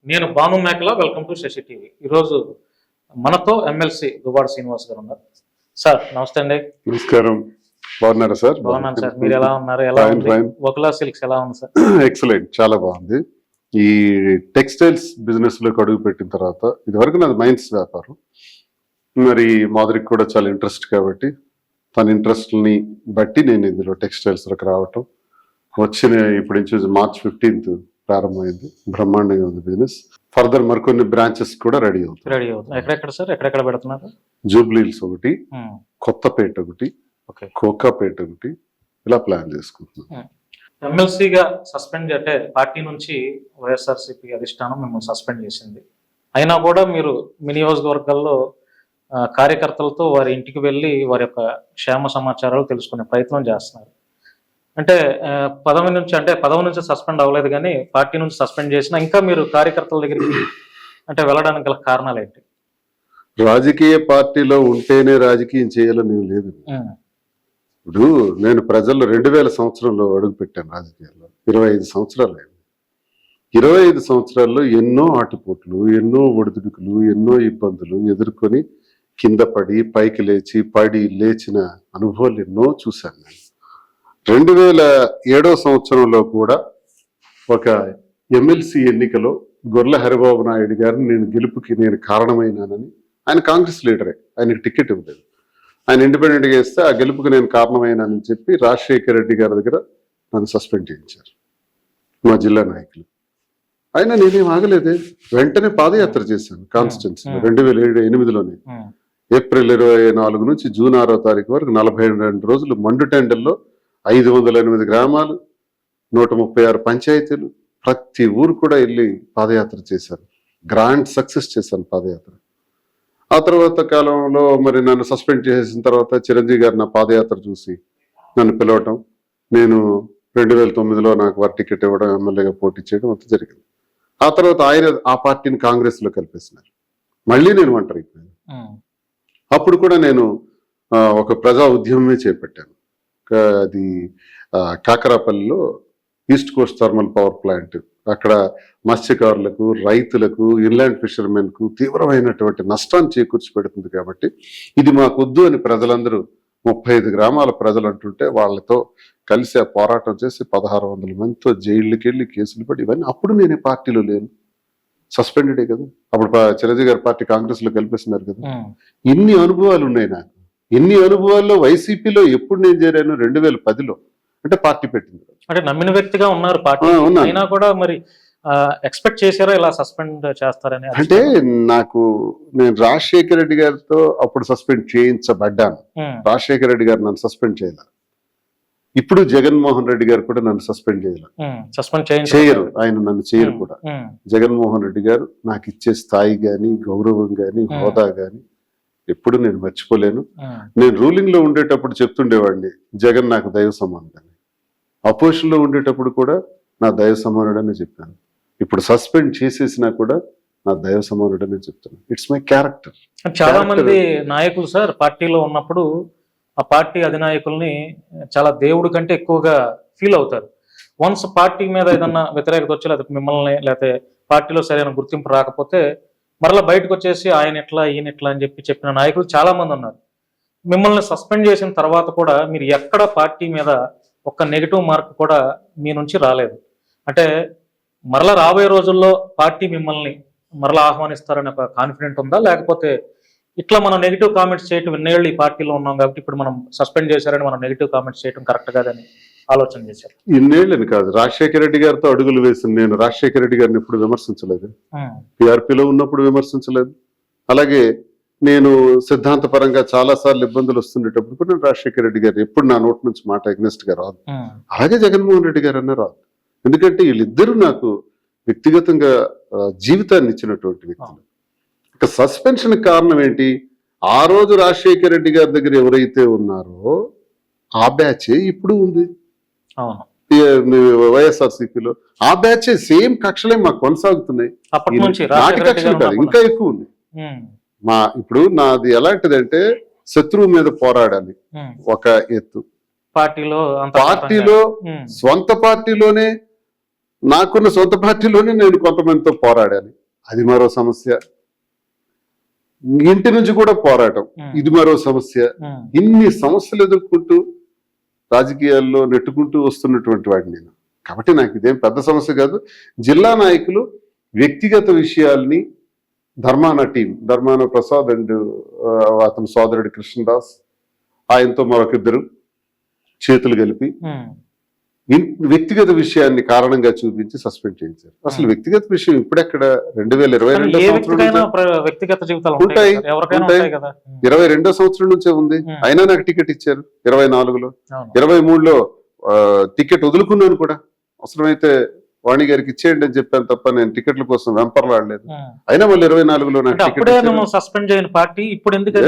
నేను భాను మేకల, welcome to Shashi TV. ఈరోజు మనతో ఎమ్మెల్సీ దువ్వాడ శ్రీనివాస్ గారు ఉన్నారు. సార్ నమస్తే అండి. నమస్కారం. బాగున్నారా సార్? బాగున్నాను సార్. మీరు ఎలా ఉన్నారు? ఎలా ఉంది వకులా సిల్క్స్ ఎలా ఉంది సార్? ఎక్సలెంట్, చాలా బాగుంది. ఈ టెక్స్టైల్స్ బిజినెస్ లోకి అడుగు పెట్టిన తర్వాత, ఇదివరకు నాది మైన్స్ వ్యాపారం, మరి మాధురికి కూడా చాలా ఇంట్రెస్ట్ కాబట్టి తన ఇంట్రెస్ట్ ని బట్టి నేను ఇందులో టెక్స్టైల్స్ లోకి రావటం వచ్చిన ఇప్పుడు నుంచి March 15th ప్రారంభమైంది. బ్రహ్మాండంగా ఉంది బిజినెస్. ఫర్దర్ మరికొన్ని బ్రాంచెస్ కూడా రెడీ అవుతాయి. ఎక్కడెక్కడ సార్? ఎక్కడెక్కడ పెడుతున్నారు? జూబ్లీహిల్స్ ఒకటి, కొత్తపేట ఒకటి, కోకాపేట ఒకటి, ఇలా ప్లాన్ చేసుకుంటున్నాం. ఎమ్మెల్సీగా సస్పెండ్ అంటే పార్టీ నుంచి వైఎస్ఆర్సీపీ అధిష్టానం మిమ్మల్ని సస్పెండ్ చేసింది. అయినా కూడా మీరు మీ నియోజకవర్గాల్లో కార్యకర్తలతో వారి ఇంటికి వెళ్ళి వారి యొక్క క్షేమ సమాచారాలు తెలుసుకునే ప్రయత్నం చేస్తున్నారు. అంటే పదవి నుంచి సస్పెండ్ అవ్వలేదు, కానీ పార్టీ నుంచి సస్పెండ్ చేసినా ఇంకా మీరు కార్యకర్తల దగ్గరికి అంటే వెళ్ళడానికి గల కారణాలు ఏంటి? రాజకీయ పార్టీలో ఉంటేనే రాజకీయం చేయాలని లేదు. ఇప్పుడు నేను ప్రజల్లో 2000 సంవత్సరంలో అడుగు పెట్టాను రాజకీయాల్లో. 25 సంవత్సరాలు అయింది. 25 సంవత్సరాల్లో ఎన్నో ఆటుపోట్లు, ఎన్నో ఒడిదుడుకులు, ఎన్నో ఇబ్బందులు ఎదుర్కొని కింద పడి పైకి లేచిన అనుభవాలు ఎన్నో చూశాను నేను. 2007 సంవత్సరంలో కూడా ఒక ఎమ్మెల్సీ ఎన్నికలో గొర్ల హరిబాబు నాయుడు గారిని నేను గెలుపుకి నేను కారణమైనానని, ఆయన కాంగ్రెస్ లీడరే, ఆయనకి టికెట్ ఇవ్వలేదు, ఆయన ఇండిపెండెంట్గా వేస్తే ఆ గెలుపుకి నేను కారణమైనానని చెప్పి రాజశేఖర రెడ్డి గారి దగ్గర నన్ను సస్పెండ్ చేయించారు మా జిల్లా నాయకులు. అయినా నేనేం ఆగలేదే, వెంటనే పాదయాత్ర చేశాను కాన్స్టిట్యున్సీలో 2008లోనే. ఏప్రిల్ 24 నుంచి జూన్ 6వ తారీఖు వరకు 42 రోజులు మండుటెండల్లో 508 గ్రామాలు, 136 పంచాయతీలు, ప్రతి ఊరు కూడా వెళ్ళి పాదయాత్ర చేశాను. గ్రాండ్ సక్సెస్ చేశాను పాదయాత్ర. ఆ తర్వాత కాలంలో మరి నన్ను సస్పెండ్ చేసిన తర్వాత చిరంజీవి గారు నా పాదయాత్ర చూసి నన్ను పిలవటం, నేను 2009లో నాకు వారి టికెట్ ఇవ్వడం, ఎమ్మెల్యేగా పోటీ చేయడం అంతా జరిగింది. ఆ తర్వాత ఆయన ఆ పార్టీని కాంగ్రెస్ లో కలిపేసినారు. మళ్ళీ నేను ఒంటరైపోయాను. అప్పుడు కూడా నేను ఒక ప్రజా ఉద్యమమే చేపట్టాను. అది కాకరాపల్లిలో East Coast thermal power plant, అక్కడ మత్స్యకారులకు, రైతులకు, ఇన్లాండ్ ఫిషర్మెన్ కు తీవ్రమైనటువంటి నష్టాన్ని చేకూర్చి పెడుతుంది. కాబట్టి ఇది మాకు వద్దు అని ప్రజలందరూ 35 గ్రామాల ప్రజలు అంటుంటే వాళ్ళతో కలిసి ఆ పోరాటం చేసి 1600 మందితో జైళ్ళకి వెళ్ళి కేసులు పడి ఇవన్నీ. అప్పుడు నేను పార్టీలో లేను, సస్పెండెడే కదా. అప్పుడు చిరంజీవి గారి పార్టీ కాంగ్రెస్ లో కలిపేస్తున్నారు కదా. ఇన్ని అనుభవాలు ఉన్నాయి నాకు. ఇన్ని అనుభవాల్లో వైసీపీలో ఎప్పుడు నేను చేరాను? 2010లో, అంటే పార్టీ పెట్టింది. అంటే నమ్మిన వ్యక్తిగా ఉన్నారు పార్టీ, అయినా కూడా మరి ఎక్స్పెక్ట్ చేశారా ఇలా సస్పెండ్ చేస్తారని? అంటే నేను రాజశేఖర రెడ్డి గారితో అప్పుడు సస్పెండ్ చేయించబడ్డాను. రాజశేఖర రెడ్డి గారు నన్ను సస్పెండ్ చేయాలి. ఇప్పుడు జగన్మోహన్ రెడ్డి గారు కూడా నన్ను సస్పెండ్ చేయరు. ఆయన నన్ను చేయరు కూడా. జగన్మోహన్ రెడ్డి గారు నాకు ఇచ్చే స్థాయి గాని, గౌరవం గాని, హోదా గాని ఎప్పుడు నేను మర్చిపోలేను. నేను రూలింగ్ లో ఉండేటప్పుడు చెప్తుండేవాడిని, జగన్ నాకు దైవ సమానుడని. అపోజిషన్ లో ఉండేటప్పుడు కూడా నా దైవ సమానుడని చెప్పాను. ఇప్పుడు సస్పెండ్ చేసేసినా కూడా నా దైవ సమానుడని చెప్తాను. It's my character. చాలా మంది నాయకులు సార్ పార్టీలో ఉన్నప్పుడు ఆ పార్టీ అధినాయకుల్ని చాలా దేవుడి కంటే ఎక్కువగా ఫీల్ అవుతారు. వన్స్ పార్టీ మీద ఏదన్నా వ్యతిరేకత వచ్చి, లేకపోతే మిమ్మల్ని లేకపోతే పార్టీలో సరైన గుర్తింపు రాకపోతే మరలా బయటకు వచ్చేసి ఆయన ఎట్లా ఈయన ఎట్లా అని చెప్పిన నాయకులు చాలా మంది ఉన్నారు. మిమ్మల్ని సస్పెండ్ చేసిన తర్వాత కూడా మీరు ఎక్కడ పార్టీ మీద ఒక్క నెగిటివ్ మార్క్ కూడా మీ నుంచి రాలేదు. అంటే మరలా రాబోయే రోజుల్లో పార్టీ మిమ్మల్ని మరలా ఆహ్వానిస్తారని ఒక కాన్ఫిడెంట్ ఉందా? లేకపోతే ఇట్లా మనం నెగిటివ్ కామెంట్స్ చేయటం, ఇన్నేళ్ళు ఈ పార్టీలో ఉన్నాం కాబట్టి ఇప్పుడు మనం సస్పెండ్ చేశారని మనం నెగిటివ్ కామెంట్స్ చేయడం కరెక్ట్ కాదని ఆలోచన చేశారు? ఇన్నేళ్ళని కాదు, రాజశేఖర రెడ్డి గారితో అడుగులు వేసింది నేను. రాజశేఖర రెడ్డి గారిని ఎప్పుడు విమర్శించలేదు, పిఆర్పీలో ఉన్నప్పుడు విమర్శించలేదు. అలాగే నేను సిద్ధాంతపరంగా చాలా సార్లు ఇబ్బందులు వస్తుండేటప్పుడు కూడా రాజశేఖర రెడ్డి గారు ఎప్పుడు నా నోటి నుంచి మాట అగ్నెస్ట్ గా రాదు. అలాగే జగన్మోహన్ రెడ్డి గారు అన్న రాదు. ఎందుకంటే వీళ్ళిద్దరూ నాకు వ్యక్తిగతంగా జీవితాన్ని ఇచ్చినటువంటి వ్యక్తులు. ఇక సస్పెన్షన్ కారణం ఏంటి? ఆ రోజు రాజశేఖర రెడ్డి గారి దగ్గర ఎవరైతే ఉన్నారో ఆ బ్యాచే ఇప్పుడు ఉంది వైఎస్ఆర్సీపీలో. ఆ బ్యాచే సేమ్ కక్షలే మాకు కొనసాగుతున్నాయి. నాటి కక్షలు కాదు, ఇంకా ఎక్కువ ఉంది. ఇప్పుడు నాది ఎలాంటిదంటే శత్రువు మీద పోరాడాలి ఒక ఎత్తు, పార్టీలో స్వంత పార్టీలోనే నాకున్న సొంత పార్టీలోనే నేను కొంతమందితో పోరాడాను, అది మరో సమస్య. ఇంటి నుంచి కూడా పోరాటం, ఇది మరో సమస్య. ఇన్ని సమస్యలు ఎదుర్కొంటూ రాజకీయాల్లో నెట్టుకుంటూ వస్తున్నటువంటి వాడిని నేను. కాబట్టి నాకు ఇదేం పెద్ద సమస్య కాదు. జిల్లా నాయకులు వ్యక్తిగత విషయాల్ని ధర్మాన టీం, ధర్మాన ప్రసాద్ అండ్ అతని సోదరుడు కృష్ణదాస్, ఆయనతో మరొకిద్దరు చేతులు కలిపి వ్యక్తిగత విషయాన్ని కారణంగా చూపించి సస్పెండ్ చేయించారు. అసలు వ్యక్తిగత విషయం ఇప్పుడెక్కడ 2022 వ్యక్తిగత జీవితాలు ఉంటాయి, 22 సంవత్సరం నుంచే ఉంది. అయినా నాకు టికెట్ ఇచ్చారు 24లో, 23లో టికెట్ వదులుకున్నాను కూడా. అవసరమైతే వాణి గారికి ఇచ్చేయండి అని చెప్పాను తప్ప నేను టికెట్ల కోసం వెంపర్లాడలేదు. అయినా మళ్ళీ 24లో నాకు టికెట్ సస్పెండ్ చేయని పార్టీ ఇప్పుడు ఎందుకు?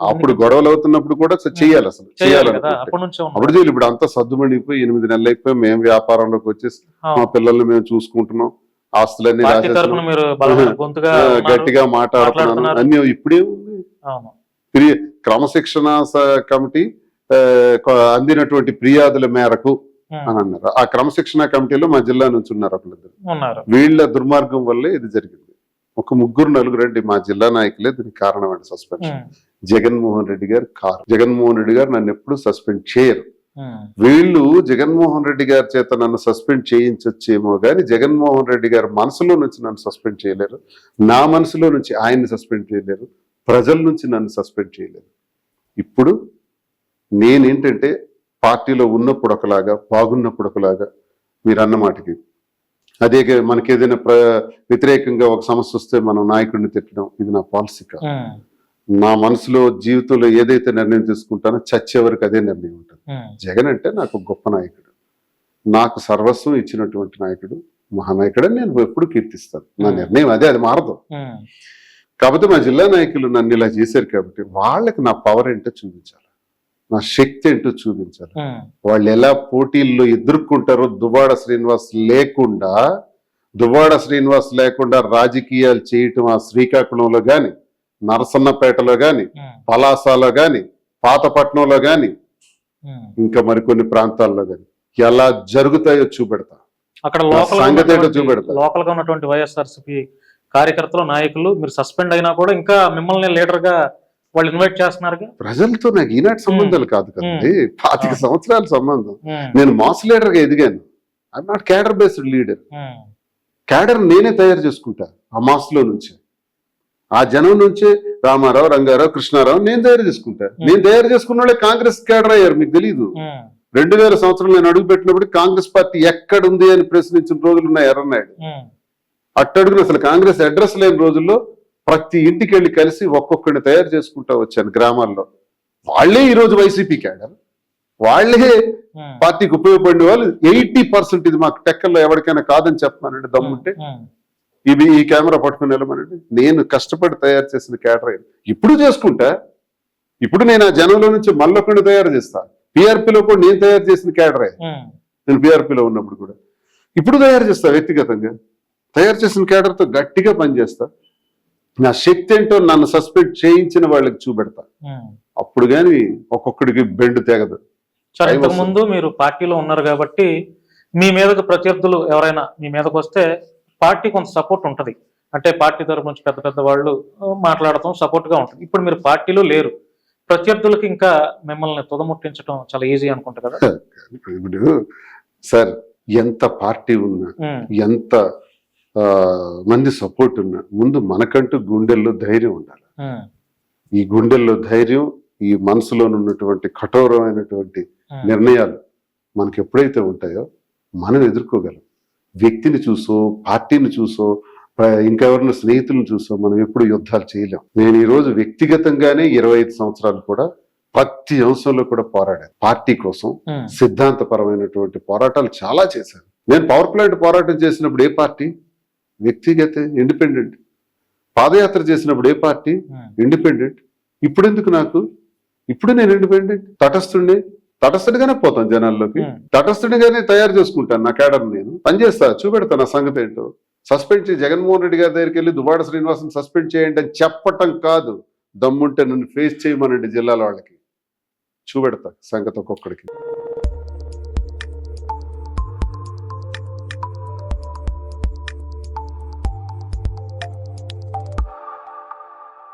అప్పుడు గొడవలు అవుతున్నప్పుడు కూడా చేయాలి, అసలు అప్పుడు చేయాలి. ఇప్పుడు అంతా సర్దుమణిపోయి 8 నెలలు అయిపోయి మేము వ్యాపారంలోకి వచ్చేసి మా పిల్లల్ని మేము చూసుకుంటున్నాం, ఆస్తులన్నీ గట్టిగా మాట్లాడుతున్నాను అన్ని. ఇప్పుడే ఉంది క్రమశిక్షణ కమిటీ అందినటువంటి ఫిర్యాదుల మేరకు అని అన్నారు. ఆ క్రమశిక్షణ కమిటీలో మా జిల్లా నుంచి ఉన్నారు ఒకళ్ళిద్దరు. వీళ్ళ దుర్మార్గం వల్లే ఇది జరిగింది. ఒక 3-4 రండి మా జిల్లా నాయకులే దీనికి కారణం అండి సస్పెన్షన్. జగన్మోహన్ రెడ్డి గారు కారు. జగన్మోహన్ రెడ్డి గారు నన్ను ఎప్పుడు సస్పెండ్ చేయరు. వీళ్ళు జగన్మోహన్ రెడ్డి గారి చేత నన్ను సస్పెండ్ చేయించొచ్చేమో గాని జగన్మోహన్ రెడ్డి గారి మనసులో నుంచి నన్ను సస్పెండ్ చేయలేరు, నా మనసులో నుంచి ఆయన్ని సస్పెండ్ చేయలేరు, ప్రజల నుంచి నన్ను సస్పెండ్ చేయలేరు. ఇప్పుడు నేనేంటంటే పార్టీలో ఉన్నప్పుడు ఒకలాగా, బాగున్నప్పుడు ఒకలాగా, మీరు అన్న మాటకి అదే మనకి ఏదైనా వ్యతిరేకంగా ఒక సమస్య వస్తే మనం నాయకుడిని తిట్టడం ఇది నా పాలసీ కాదు. నా మనసులో జీవితంలో ఏదైతే నిర్ణయం తీసుకుంటానో చచ్చే వరకు అదే నిర్ణయం ఉంటుంది. జగన్ అంటే నాకు గొప్ప నాయకుడు, నాకు సర్వస్వం ఇచ్చినటువంటి నాయకుడు, మహానాయకుడు అని నేను ఎప్పుడు కీర్తిస్తాను. నా నిర్ణయం అదే, అది మారదు. కాకపోతే మా జిల్లా నాయకులు నన్ను ఇలా చేశారు కాబట్టి వాళ్ళకి నా పవర్ ఏంటో చూపించాలి, నా శక్తి ఏంటో చూపించాలి. వాళ్ళు ఎలా పోటీల్లో ఎదుర్కొంటారో దువ్వాడ శ్రీనివాస్ లేకుండా రాజకీయాలు చేయటం ఆ శ్రీకాకుళంలో గాని, నరసన్నపేటలో గాని, పలాసలో గాని, పాతపట్నంలో గాని, ఇంకా మరికొన్ని ప్రాంతాల్లో గాని ఎలా జరుగుతాయో చూపెడతా. అక్కడ లోకల్ గా ఉన్నటువంటి వైఎస్ఆర్సీపీ కార్యకర్తలు, నాయకులు మీరు సస్పెండ్ అయినా కూడా ఇంకా మిమ్మల్ని లీడర్ గా వాళ్ళు ఇన్వైట్ చేస్తున్నారు. ప్రజలతో నాకు ఈనాటి సంబంధాలు కాదు కదండి, 25 సంవత్సరాల సంబంధం. నేను మాస్ లీడర్ గా ఎదిగాను. I'm not cadre based leader. Cadre నేనే తయారు చేసుకుంటా ఆ మాస్ లో నుంచి, ఆ జనం నుంచే రామారావు, రంగారావు, కృష్ణారావు నేను తయారు చేసుకుంటా. నేను తయారు చేసుకున్న వాళ్ళే కాంగ్రెస్ క్యాడర్ అయ్యారు. మీకు తెలీదు, 2000 సంవత్సరం నేను అడుగు పెట్టినప్పుడు కాంగ్రెస్ పార్టీ ఎక్కడుంది అని ప్రశ్నించిన రోజులు ఉన్నాయి. ఎర్రన్నాయుడు అట్టడుగున అసలు కాంగ్రెస్ అడ్రస్ లేని రోజుల్లో ప్రతి ఇంటికి వెళ్ళి కలిసి ఒక్కొక్కడిని తయారు చేసుకుంటా వచ్చాను గ్రామాల్లో. వాళ్లే ఈరోజు వైసీపీ క్యాడర్, వాళ్లే పార్టీకి ఉపయోగపడిన వాళ్ళు. 80% ఇది మాకు టెక్కల్లో ఎవరికైనా కాదని చెప్పమానండి దమ్ముంటే ఈ కెమెరా పట్టుకుని వెళ్ళమనండి. నేను కష్టపడి తయారు చేసిన క్యాడర్ ఇప్పుడు చేసుకుంటా. ఇప్పుడు నేను ఆ జనంలో నుంచి మళ్ళొకడిని తయారు చేస్తా. పిఆర్పీలో కూడా నేను తయారు చేసిన క్యాడరే. నేను పిఆర్పీలో ఉన్నప్పుడు కూడా ఇప్పుడు తయారు చేస్తా. వ్యక్తిగతంగా తయారు చేసిన క్యాడర్తో గట్టిగా పనిచేస్తా. నా శక్తి ఏంటో నన్ను సస్పెండ్ చేయించిన వాళ్ళకి చూపెడతా. అప్పుడు గాని ఒక్కొక్కడికి బెండు తెగదు. సరే, ఇంతకు ముందు మీరు పార్టీలో ఉన్నారు కాబట్టి మీ మీదకు ప్రత్యర్థులు ఎవరైనా మీ మీదకు వస్తే పార్టీ కొంత సపోర్ట్ ఉంటది. అంటే పార్టీ తరపు నుంచి పెద్ద పెద్ద వాళ్ళు మాట్లాడటం సపోర్ట్ గా ఉంటుంది. ఇప్పుడు మీరు పార్టీలో లేరు, ప్రత్యర్థులకి ఇంకా మిమ్మల్ని తుదముట్టించడం చాలా ఈజీ అనుకుంటా కదా. ఇప్పుడు సార్ ఎంత పార్టీ ఉన్నా, ఎంత మంది సపోర్ట్ ఉన్నా, ముందు మనకంటూ గుండెల్లో ధైర్యం ఉండాలి. ఈ గుండెల్లో ధైర్యం, ఈ మనసులో ఉన్నటువంటి కఠోరమైనటువంటి నిర్ణయాలు మనకి ఎప్పుడైతే ఉంటాయో మనం ఎదుర్కోగలం. వ్యక్తిని చూసో, పార్టీని చూసో, ఇంకెవరిన స్నేహితులను చూసో మనం ఎప్పుడు యుద్ధాలు చేయలేం. నేను ఈ రోజు వ్యక్తిగతంగానే 25 సంవత్సరాలు కూడా ప్రతి అంశంలో కూడా పోరాడాను. పార్టీ కోసం సిద్ధాంతపరమైనటువంటి పోరాటాలు చాలా చేశాను. నేను పవర్ ప్లాంట్ పోరాటం చేసినప్పుడు ఏ పార్టీ? వ్యక్తిగత, ఇండిపెండెంట్. పాదయాత్ర చేసినప్పుడు ఏ పార్టీ? ఇండిపెండెంట్. ఇప్పుడు ఎందుకు నాకు? ఇప్పుడు నేను ఇండిపెండెంట్, తటస్థుడిగానే పోతాను జనాల్లోకి, తటస్థుడిగానే తయారు చేసుకుంటాను నా క్యాడర్. నేను పనిచేస్తా, చూపెడతా నా సంగతి ఏంటో. సస్పెండ్ చేసి జగన్మోహన్ రెడ్డి గారి దగ్గరికి వెళ్ళి దువ్వాడ శ్రీనివాసన్ సస్పెండ్ చేయండి అని చెప్పటం కాదు, దమ్ముంటే నన్ను ఫేస్ చేయమనండి జిల్లాల వాళ్ళకి, చూపెడతా సంగతి ఒక్కొక్కడికి.